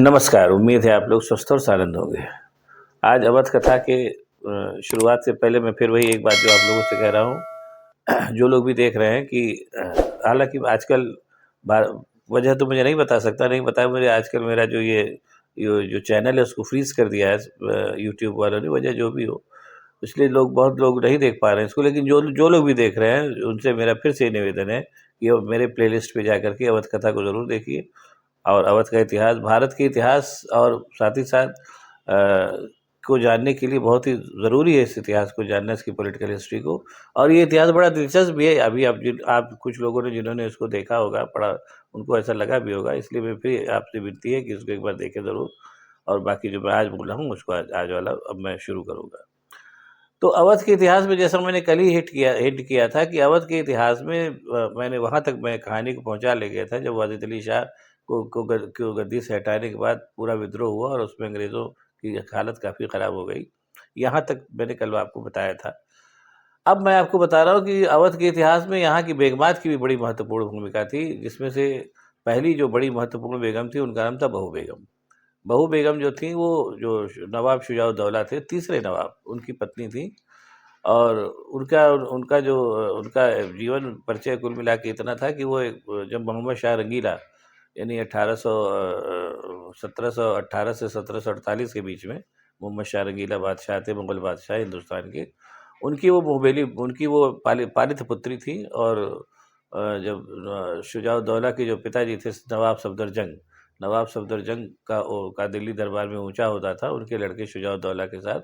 नमस्कार, उम्मीद है आप लोग स्वस्थ और सानंद होंगे। आज अवध कथा के शुरुआत से पहले मैं फिर वही एक बात जो आप लोगों से कह रहा हूँ, जो लोग भी देख रहे हैं कि हालाँकि आजकल बा वजह तो मुझे नहीं बता सकता, नहीं पता है मुझे आजकल मेरा जो जो चैनल है उसको फ्रीज़ कर दिया है यूट्यूब वालों ने, वजह जो भी हो। इसलिए बहुत लोग नहीं देख पा रहे हैं इसको, लेकिन जो जो लोग भी देख रहे हैं, उनसे मेरा फिर से निवेदन है कि वो मेरे प्लेलिस्ट पे जाकर के अवध कथा को ज़रूर देखिए। और अवध का इतिहास, भारत के इतिहास और साथ ही साथ को जानने के लिए बहुत ही ज़रूरी है इस इतिहास को जानना, इसकी पॉलिटिकल हिस्ट्री को। और ये इतिहास बड़ा दिलचस्प भी है। अभी आप कुछ लोगों ने जिन्होंने इसको देखा होगा, पढ़ा, उनको ऐसा लगा भी होगा। इसलिए मैं फिर आपसे विनती है कि इसको एक बार देखें ज़रूर। और बाकी जो मैं आज बोला हूँ उसको आज वाला अब मैं शुरू करूँगा। तो अवध के इतिहास में जैसा मैंने कल ही हिंट किया था कि अवध के इतिहास में मैंने वहाँ तक मैं कहानी को पहुँचा ले गया था जब वाजिद अली शाह को गद्दी से हटाने के बाद पूरा विद्रोह हुआ और उसमें अंग्रेज़ों की हालत काफ़ी ख़राब हो गई। यहाँ तक मैंने कल आपको बताया था। अब मैं आपको बता रहा हूँ कि अवध के इतिहास में यहाँ की बेगमात की भी बड़ी महत्वपूर्ण भूमिका थी, जिसमें से पहली जो बड़ी महत्वपूर्ण बेगम थी उनका नाम था बहू बेगम। बहू बेगम जो थी वो जो नवाब शुजा-उद-दौला थे, तीसरे नवाब, उनकी पत्नी थी। और उनका उनका जो उनका जीवन परिचय कुल मिला के इतना था कि वो जब मोहम्मद शाह रंगीला यानी 1718 से 1748 के बीच में मोहम्मद शाह रंगीला बादशाह थे, मुगल बादशाह हिंदुस्तान के। उनकी वो पालित पुत्री थी। और जब शुजा-उद-दौला के जो पिताजी थे नवाब सफदरजंग का दिल्ली दरबार में ऊँचा होता था, उनके लड़के शुजा-उद-दौला के साथ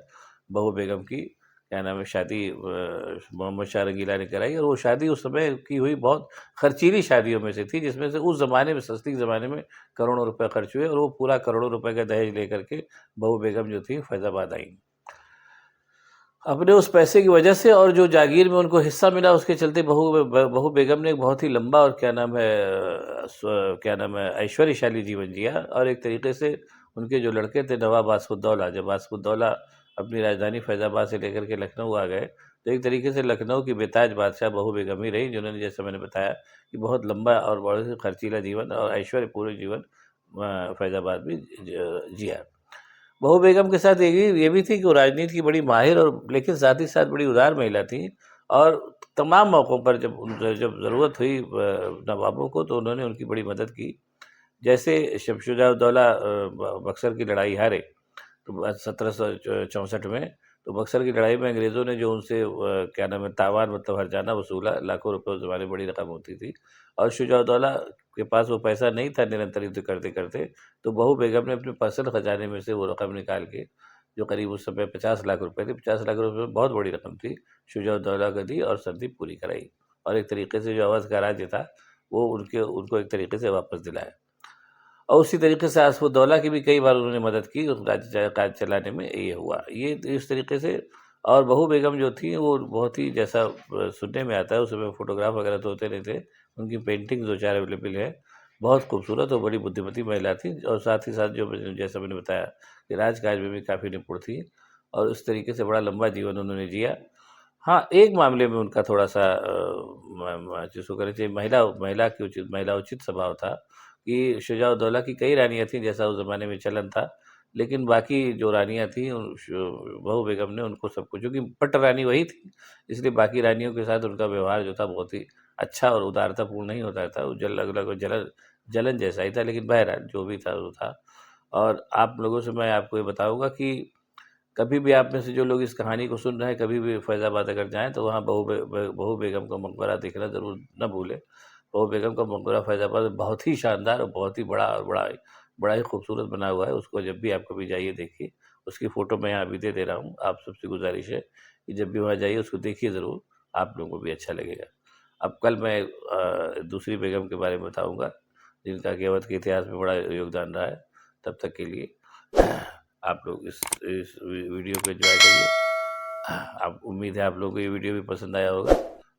बहू बेगम की क्या नाम है शादी मोहम्मद शाह रंगीला ने कराई। और वो शादी उस समय की हुई बहुत खर्चीली शादियों में से थी, जिसमें से उस ज़माने में, सस्ती ज़माने में करोड़ों रुपए खर्च हुए और वो पूरा करोड़ों रुपए का दहेज लेकर के बहू बेगम जो थी फैज़ाबाद आईं। अपने उस पैसे की वजह से और जो जागीर में उनको हिस्सा मिला उसके चलते बहू बेगम ने एक बहुत ही लंबा और क्या नाम है ऐश्वर्यशाली जीवन जिया। और एक तरीके से उनके जो लड़के थे नवाब वास्कोदौला, जब वास्कोदौला अपनी राजधानी फैज़ाबाद से लेकर के लखनऊ आ गए, तो एक तरीके से लखनऊ की बेताज बादशाह बहू बेगम ही रही, जिन्होंने जैसे मैंने बताया कि बहुत लंबा और बहुत ही खर्चीला जीवन और ऐश्वर्यपूर्ण जीवन फैज़ाबाद में जिया। बहू बेगम के साथ ये भी थी कि वो राजनीति की बड़ी माहिर और लेकिन साथ ही साथ बड़ी उदार महिला थी। और तमाम मौक़ों पर जब ज़रूरत हुई नवाबों को, तो उन्होंने उनकी बड़ी मदद की। जैसे शुजा-उद-दौला बक्सर की लड़ाई हारे, तो 1764 में, तो बक्सर की लड़ाई में अंग्रेज़ों ने जो उनसे क्या नाम है तावान मतलब हर्जाना वसूला, लाखों रुपए उस ज़माने में बड़ी रकम होती थी। और शुजा-उद-दौला के पास वो पैसा नहीं था निरंतर युद्ध करते-करते, तो बहू बेगम ने अपने पर्सनल खजाने में से वो रकम निकाल के, जो करीब उस समय 50 लाख रुपए थे, 50 लाख रुपए में बहुत बड़ी रकम थी, शुजा-उद-दौला को दी और संधि पूरी कराई। और एक तरीके से जो अवध का राज्य था, वो उनको एक तरीके से वापस दिलाया। और उसी तरीके से आसफुद्दौला की भी कई बार उन्होंने मदद की उस राज्य चलाने में, ये हुआ। ये इस तरीके से। और बहू बेगम जो थी वो बहुत ही जैसा सुनने में आता है, उस समय फ़ोटोग्राफ वगैरह तो होते नहीं थे, उनकी पेंटिंग 2-4 अवेलेबल है। बहुत खूबसूरत और बड़ी बुद्धिमती महिला थी और साथ ही साथ जैसा मैंने बताया कि राजकाज में भी काफ़ी निपुण थी और उस तरीके से बड़ा लंबा जीवन उन्होंने जिया। हाँ, एक मामले में उनका थोड़ा-सा जिसको कहना चाहिए महिला उचित स्वभाव था कि शुजा-उद-दौला की कई रानियाँ थीं, जैसा उस ज़माने में चलन था। लेकिन बाकी जो रानियाँ थीं बहू बेगम ने उनको सब कुछ, क्योंकि पट रानी वही थी, इसलिए बाकी रानियों के साथ उनका व्यवहार जो था बहुत ही अच्छा और उदारतापूर्ण नहीं होता था। वो जलन जैसा ही था, लेकिन बहरहाल जो भी था वो था। और आप लोगों से मैं आपको ये बताऊँगा कि कभी भी आप में से जो लोग इस कहानी को सुन रहे हैं, कभी भी फैज़ाबाद अगर जाएँ तो वहाँ बहू बेगम का मकबरा देखना ज़रूर ना भूलें। बहू बेगम का मकबरा फैज़ाबाद में बहुत ही शानदार और बहुत ही बड़ा और बड़ा ही खूबसूरत बना हुआ है। उसको जब भी आप कभी जाइए देखिए। उसकी फ़ोटो मैं यहाँ अभी दे रहा हूँ। आप सबसे गुज़ारिश है कि जब भी वहाँ जाइए उसको देखिए ज़रूर, आप लोगों को भी अच्छा लगेगा। अब कल मैं दूसरी बेगम के बारे में बताऊँगा, जिनका कि अवध के इतिहास में बड़ा योगदान रहा है। तब तक के लिए आप लोग इस वीडियो को एंजॉय करिए। आप उम्मीद है आप लोगों को ये वीडियो भी पसंद आया होगा।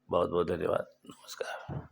बहुत बहुत धन्यवाद। नमस्कार।